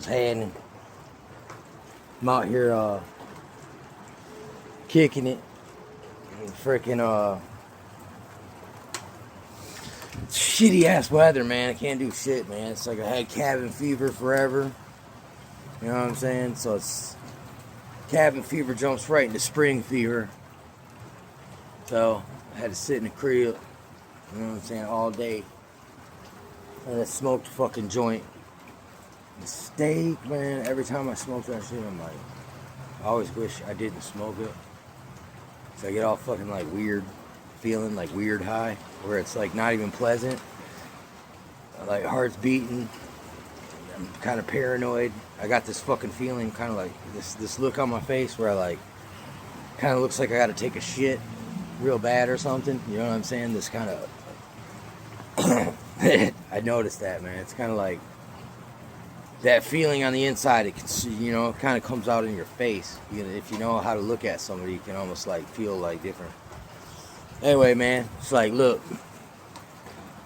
And I'm out here kicking it. Freaking shitty ass weather, man. I can't do shit, man. It's like I had cabin fever forever. You know what I'm saying? So it's cabin fever jumps right into spring fever. So I had to sit in the crib, you know what I'm saying, all day. And I smoked a fucking joint. The steak, man, every time I smoke that shit, I'm like, I always wish I didn't smoke it. So I get all fucking like weird feeling, like weird high, where it's like not even pleasant. Like heart's beating. I'm kind of paranoid. I got this fucking feeling, kind of like this look on my face where I like, kind of looks like I got to take a shit real bad or something. You know what I'm saying? This kind of, I noticed that, man. It's kind of like that feeling on the inside. It can, you know, it kind of comes out in your face. You know, if you know how to look at somebody, you can almost like feel like different. Anyway, man, it's like, look,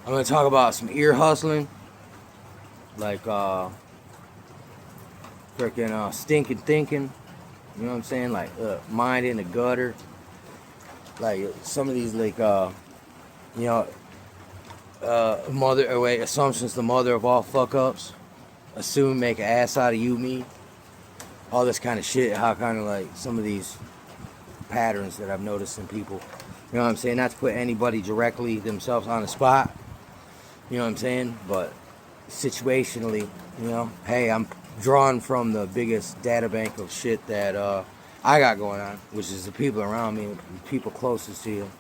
I'm gonna talk about some ear hustling, like freaking stinking thinking. You know what I'm saying? Like mind in the gutter. Like some of these, like you know, assumptions the mother of all fuck ups. Assume, make an ass out of you, me. All this kind of shit. How kind of like some of these patterns that I've noticed in people. You know what I'm saying? Not to put anybody directly themselves on the spot. You know what I'm saying? But situationally, you know, hey, I'm drawn from the biggest data bank of shit that I got going on, which is the people around me, the people closest to you.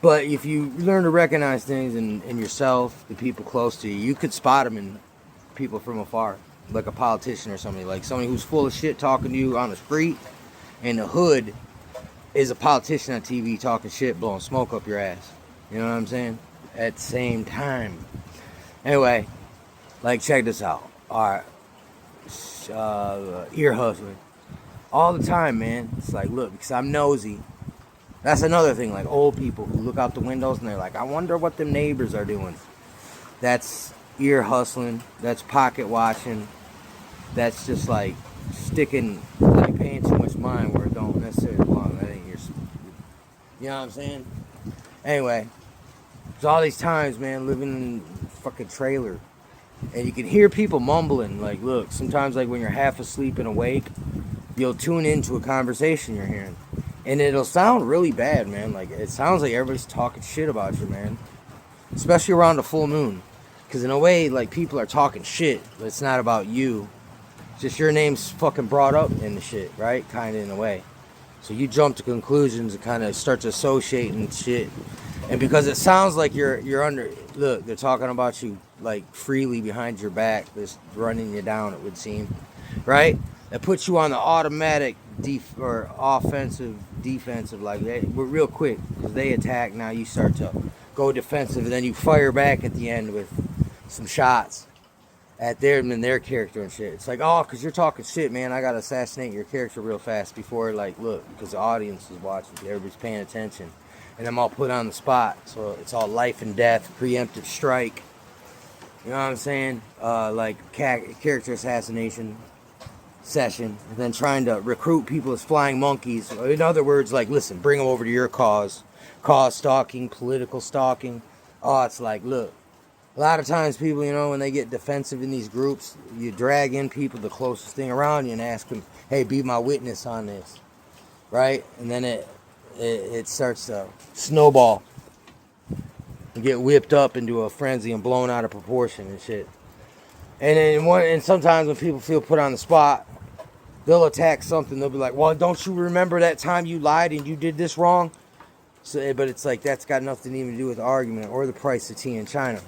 But if you learn to recognize things in yourself, the people close to you, you could spot them in people from afar, like a politician or somebody, like somebody who's full of shit talking to you on the street in the hood is a politician on TV talking shit, blowing smoke up your ass. You know what I'm saying? At the same time. Anyway, like, check this out. Alright. Ear hustling. All the time, man. It's like, look, because I'm nosy. That's another thing, like old people who look out the windows and they're like, I wonder what them neighbors are doing. That's ear hustling. That's pocket watching. That's just like sticking, like paying too much mind where it don't necessarily belong. That ain't your, you know what I'm saying? Anyway, there's all these times, man, living in a fucking trailer, and you can hear people mumbling. Like, look, sometimes like when you're half asleep and awake, you'll tune into a conversation you're hearing, and it'll sound really bad, man. Like, it sounds like everybody's talking shit about you, man. Especially around the full moon, because in a way, like, people are talking shit, but it's not about you. Just your name's fucking brought up in the shit, right? Kind of in a way. So you jump to conclusions and kind of start to associate and shit. And because it sounds like you're under, look, they're talking about you like freely behind your back, just running you down, it would seem, right? That puts you on the automatic offensive, defensive, like that. We're real quick because they attack. Now you start to go defensive, and then you fire back at the end with some shots at them and their character and shit. It's like, oh, because you're talking shit, man, I gotta assassinate your character real fast before, like, look, because the audience is watching, everybody's paying attention, and I'm all put on the spot. So it's all life and death, preemptive strike. You know what I'm saying? Like character assassination session, and then trying to recruit people as flying monkeys. In other words, like, listen, bring them over to your cause stalking, political stalking. Oh, it's like, look, a lot of times people, you know, when they get defensive in these groups, you drag in people the closest thing around you and ask them, hey, be my witness on this, right? And then it starts to snowball and get whipped up into a frenzy and blown out of proportion and shit. And sometimes when people feel put on the spot, they'll attack something. They'll be like, well, don't you remember that time you lied and you did this wrong? So, but it's like, that's got nothing even to do with the argument or the price of tea in China.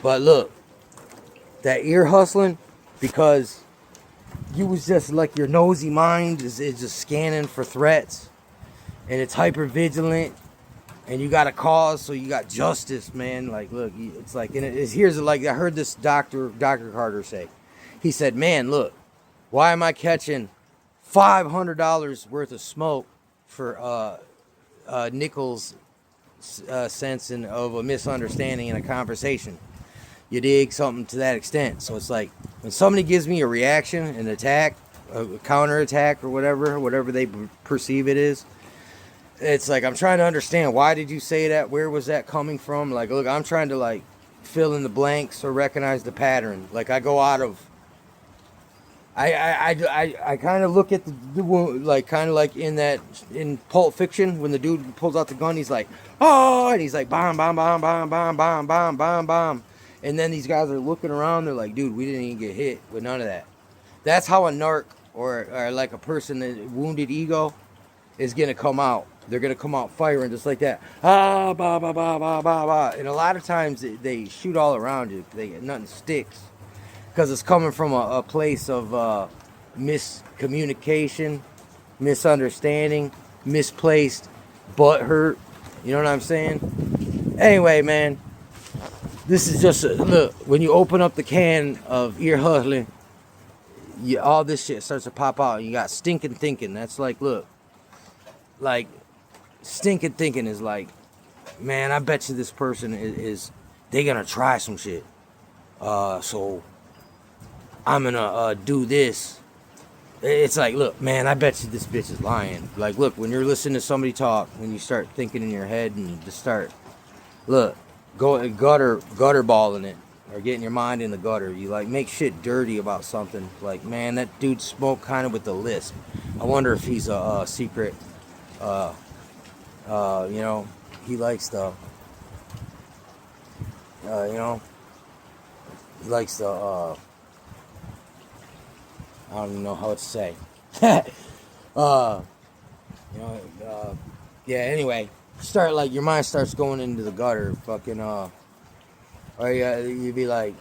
But look, that ear hustling, because you was just like, your nosy mind is just scanning for threats, and it's hyper vigilant, and you got a cause, so you got justice, man. Like, look, it's like, and here's like, I heard this Dr. Carter say. He said, man, look, why am I catching $500 worth of smoke for Nichols' sense of a misunderstanding in a conversation? You dig? Something to that extent. So it's like, When somebody gives me a reaction, an attack, a counterattack, or whatever they perceive it is, it's like I'm trying to understand, why did you say that? Where was that coming from? Like, look, I'm trying to like fill in the blanks or recognize the pattern. Like I go out of, I kind of look at the wound, like kind of like in Pulp Fiction when the dude pulls out the gun, he's like, oh, and he's like, bomb, bomb, bomb, bomb, bomb, bomb, bomb, bomb, bomb, and then these guys are looking around, they're like, dude, we didn't even get hit with none of that. That's how a narc or like a person that wounded ego is gonna come out. They're gonna come out firing just like that. Ah, ba ba ba ba ba ba. And a lot of times they shoot all around you. Nothing sticks because it's coming from a place of miscommunication, misunderstanding, misplaced butt hurt. You know what I'm saying? Anyway, man, this is just look. When you open up the can of ear hustling, all this shit starts to pop out. You got stinking thinking. That's like, look, like stinking thinking is like, man, I bet you this person is they gonna try some shit. So I'm gonna do this. It's like, look, man, I bet you this bitch is lying. Like, look, when you're listening to somebody talk, when you start thinking in your head and you just start, look, go gutter balling it, or getting your mind in the gutter. You like make shit dirty about something. Like, man, that dude smoked kind of with the lisp. I wonder if he's a secret. You know, he likes the. You know, he likes the. I don't even know how to say. You know, yeah. Anyway, start like your mind starts going into the gutter, fucking. Or you'd be like,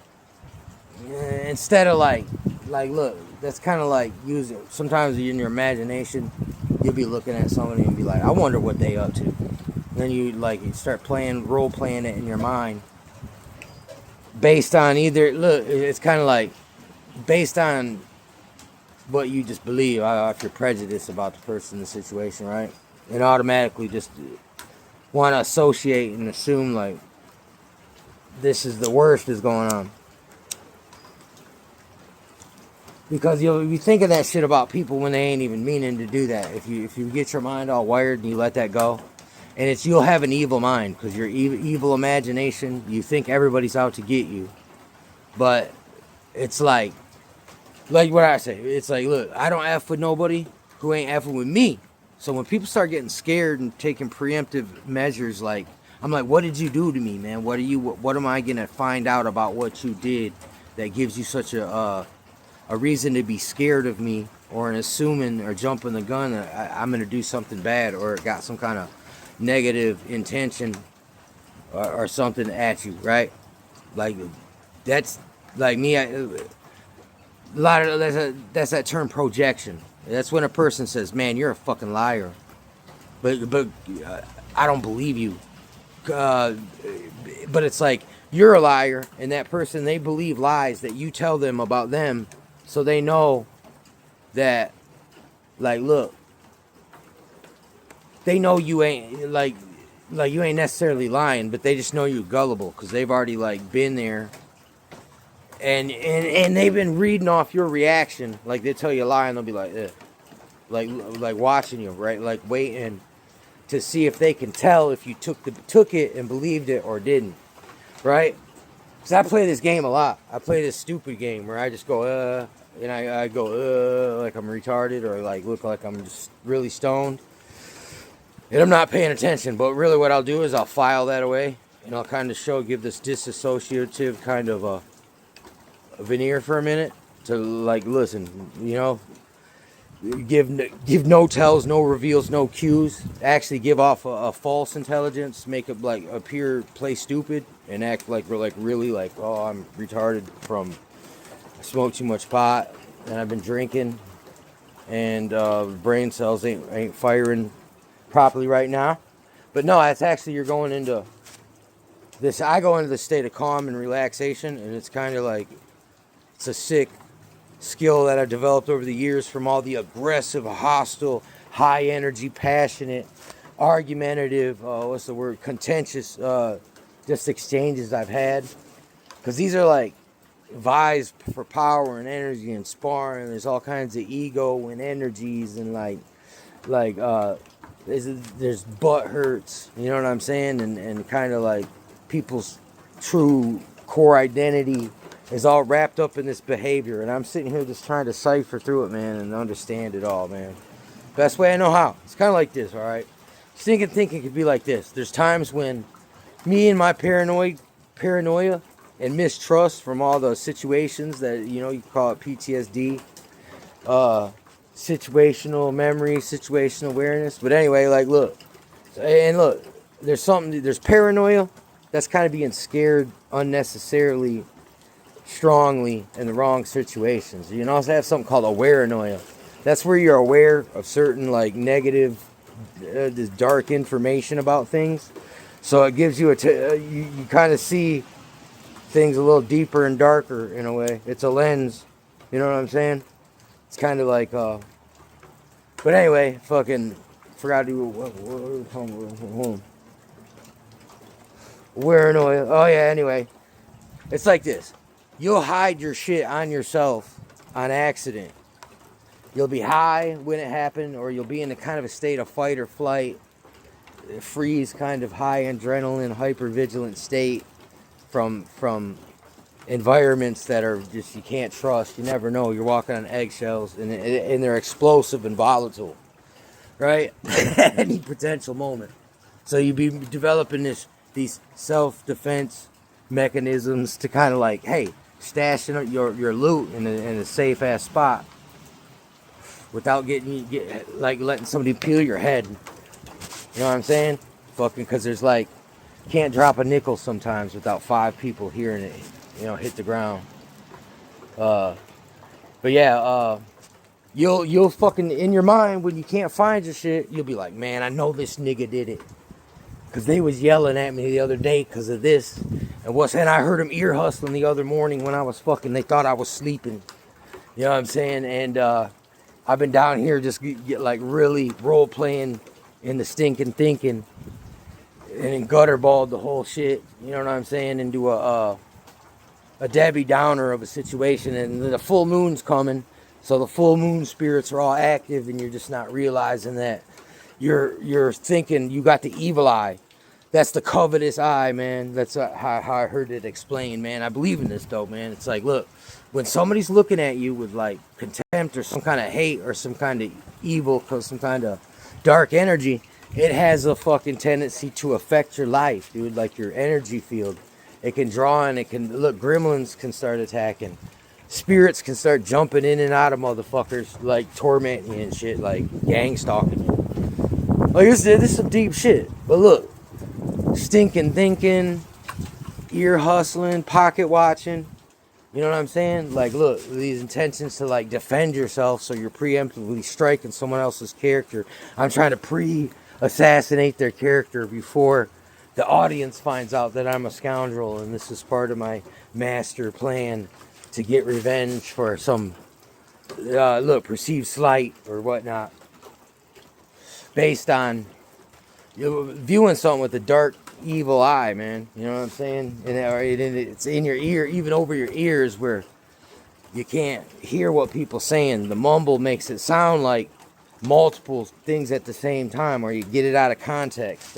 instead of like, look, that's kind of like using. Sometimes in your imagination, you'll be looking at somebody and be like, I wonder what they up to. And then you start role playing it in your mind, based on either look. It's kind of like based on what you just believe, if you're prejudiced about the person, the situation, right? And automatically just want to associate and assume like this is the worst is going on. Because you'll be thinking that shit about people when they ain't even meaning to do that. If you get your mind all wired and you let that go, and you'll have an evil mind because your evil imagination, you think everybody's out to get you, but it's like what I say. It's like, look, I don't F with nobody who ain't Fing with me. So when people start getting scared and taking preemptive measures, like, I'm like, what did you do to me, man? What am I gonna find out about what you did that gives you such a reason to be scared of me, or an assuming or jumping the gun that I'm gonna do something bad or got some kind of negative intention or something at you, right? Like, that's like me. A lot of that's that term projection. That's when a person says, "Man, you're a fucking liar," but I don't believe you. But it's like you're a liar, and that person, they believe lies that you tell them about them, so they know that, like, look, they know you ain't like you ain't necessarily lying, but they just know you're gullible because they've already like been there. And they've been reading off your reaction. Like, they tell you a lie and they'll be like, like watching you, right? Like waiting to see if they can tell if you took it and believed it or didn't, right? Because I play this game a lot. I play this stupid game where I just go, and I go, like I'm retarded, or like look like I'm just really stoned. And I'm not paying attention, but really what I'll do is I'll file that away, and I'll kind of give this disassociative kind of a veneer for a minute to like listen, you know, give no tells, no reveals, no cues. Actually, give off a false intelligence, make it like play stupid, and act like we're like really like, oh, I'm retarded from I smoke too much pot and I've been drinking, and brain cells ain't firing properly right now. But no, it's actually you're going into this. I go into the state of calm and relaxation, and it's kind of like. It's a sick skill that I've developed over the years from all the aggressive, hostile, high energy, passionate, argumentative, contentious, just exchanges I've had. Because these are like, vies for power and energy and sparring. There's all kinds of ego and energies and like there's butt hurts, you know what I'm saying, and kind of like people's true core identity is all wrapped up in this behavior, and I'm sitting here just trying to cipher through it, man, and understand it all, man. Best way I know how. It's kind of like this, all right? Thinking could be like this. There's times when me and my paranoia and mistrust from all the situations that, you know, you call it PTSD, situational memory, situational awareness. But anyway, like, look, there's paranoia. That's kind of being scared unnecessarily strongly in the wrong situations. You can also have something called awareness. That's where you're aware of certain like negative, this dark information about things. So it gives you you kind of see things a little deeper and darker in a way. It's a lens. You know what I'm saying? It's kind of like, but anyway, fucking forgot to what awareness. Oh yeah. Anyway, it's like this. You'll hide your shit on yourself on accident. You'll be high when it happened, or you'll be in a kind of a state of fight or flight, freeze, kind of high adrenaline, hypervigilant state from environments that are just you can't trust. You never know. You're walking on eggshells, and they're explosive and volatile, right? At any potential moment. So you be developing these self-defense mechanisms to kind of like, hey, stashing your loot in a safe ass spot without letting somebody peel your head. You know what I'm saying? Fucking, because there's like, can't drop a nickel sometimes without 5 people hearing it, you know, hit the ground. But yeah, you'll fucking, in your mind, when you can't find your shit, you'll be like, man, I know this nigga did it. Because they was yelling at me the other day because of this. And I heard them ear hustling the other morning when I was fucking, they thought I was sleeping. You know what I'm saying? And I've been down here just get like really role playing in the stinking thinking and gutter balled the whole shit. You know what I'm saying? Into a Debbie Downer of a situation. And the full moon's coming. So the full moon spirits are all active and you're just not realizing that you're thinking you got the evil eye. That's the covetous eye, man. That's how I heard it explained, man. I believe in this, though, man. It's like, look, when somebody's looking at you with, like, contempt or some kind of hate or some kind of evil or some kind of dark energy, it has a fucking tendency to affect your life, dude, like your energy field. It can draw and look, gremlins can start attacking. Spirits can start jumping in and out of motherfuckers, like, tormenting you and shit, like, gang stalking you. Like, this is some deep shit. But look. Stinking thinking, ear hustling, pocket watching. You know what I'm saying? Like, look, these intentions to like defend yourself, so you're preemptively striking someone else's character. I'm trying to pre-assassinate their character before the audience finds out that I'm a scoundrel, and this is part of my master plan to get revenge for some perceived slight or whatnot, based on viewing something with a dark, evil eye, man. You know what I'm saying? And it's in your ear, even over your ears, where you can't hear what people saying. The mumble makes it sound like multiple things at the same time, or you get it out of context.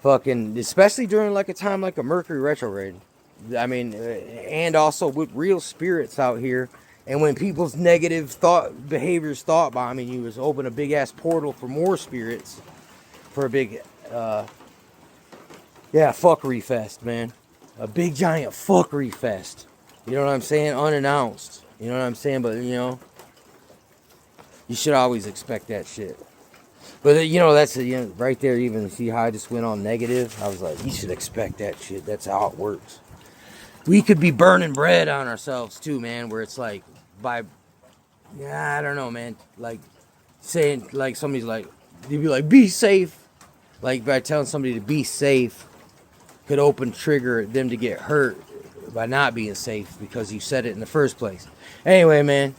Fucking, especially during like a time like a Mercury retrograde. I mean, and also with real spirits out here. And when people's negative behaviors thought bombing you, was open a big ass portal for more spirits. For a big, fuckery fest, man. A big giant fuckery fest. You know what I'm saying? Unannounced. You know what I'm saying? But, you know, you should always expect that shit. But, you know, that's, right there, even see how I just went on negative? I was like, you should expect that shit. That's how it works. We could be burning bread on ourselves, too, man, where it's like, I don't know, man. Like, saying, like, somebody's like, you'd be like, be safe. Like, by telling somebody to be safe could trigger them to get hurt by not being safe because you said it in the first place. Anyway, man,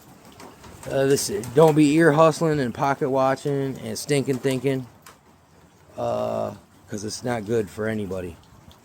don't be ear hustling and pocket watching and stinking thinking, because it's not good for anybody.